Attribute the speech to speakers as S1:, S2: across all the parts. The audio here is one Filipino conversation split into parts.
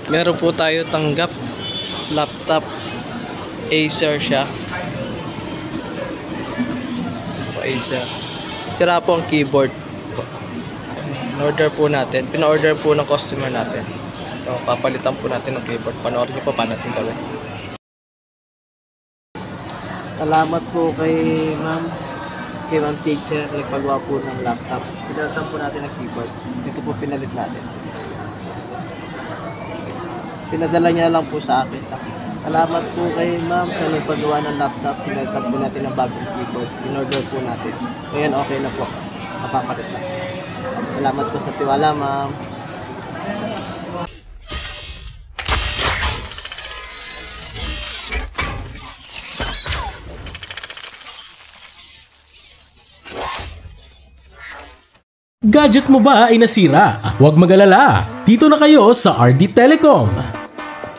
S1: Meron po tayo tanggap laptop, Acer siya. Acer. Sira po ang keyboard. In-order po natin. Pina-order po ng customer natin. So, papalitan po natin ng keyboard. Panoorin niyo po paano natin gawin. Salamat po kay ma'am. Kay ma'am teacher. Nagpagawa po ng laptop. Pinalitan po natin ng keyboard. Ito po pinalit natin. Pinadala niya lang po sa akin. Salamat po kay ma'am sa nagpagawa ng laptop. Pinalitan po natin ng bagong keyboard. In-order po natin. Ngayon okay na po. Napapalit na. Salamat po sa tiwala, ma'am.
S2: Gadget mo ba ay nasira? Huwag mag-alala. Dito na kayo sa RD Telecom.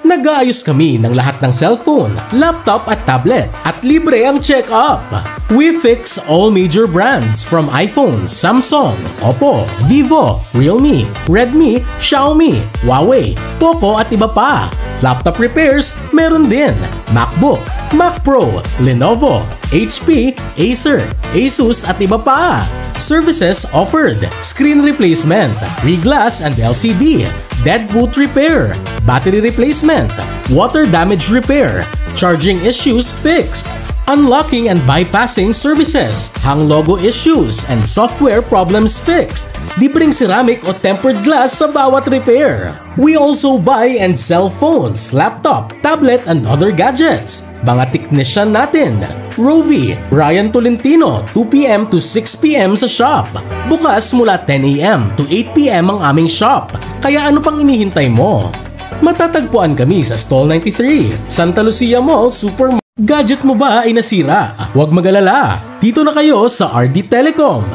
S2: Nag-aayos kami ng lahat ng cellphone, laptop at tablet at libre ang check-up. We fix all major brands from iPhone, Samsung, Oppo, Vivo, Realme, Redmi, Xiaomi, Huawei, Poco at iba pa. Laptop repairs meron din. MacBook, Mac Pro, Lenovo, HP, Acer, Asus at iba pa. Services offered: screen replacement, re-glass and LCD, dead boot repair, battery replacement, water damage repair, charging issues fixed, unlocking and bypassing services, hang logo issues and software problems fixed, libreng ceramic o tempered glass sa bawat repair. We also buy and sell phones, laptop, tablet and other gadgets. Mga technician natin: Rovi, Ryan Tolentino, 2 PM to 6 PM sa shop. Bukas mula 10 AM to 8 PM ang aming shop. Kaya ano pang inihintay mo? Matatagpuan kami sa Stall 93, Santa Lucia Mall, Super. Gadget mo ba ay nasira? Huwag mag-alala. Dito na kayo sa RD Telecom.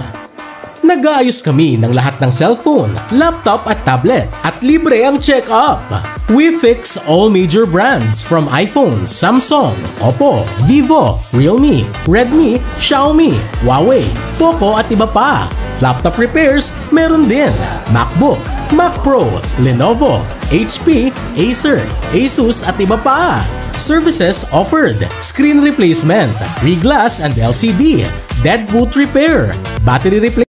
S2: Nag-aayos kami ng lahat ng cellphone, laptop at tablet at libre ang check-up. We fix all major brands from iPhone, Samsung, Oppo, Vivo, Realme, Redmi, Xiaomi, Huawei, Poco at iba pa. Laptop repairs meron din. MacBook, Mac Pro, Lenovo, HP, Acer, Asus at iba pa. Services offered: screen replacement, re-glass and LCD, dead boot repair, battery replacement.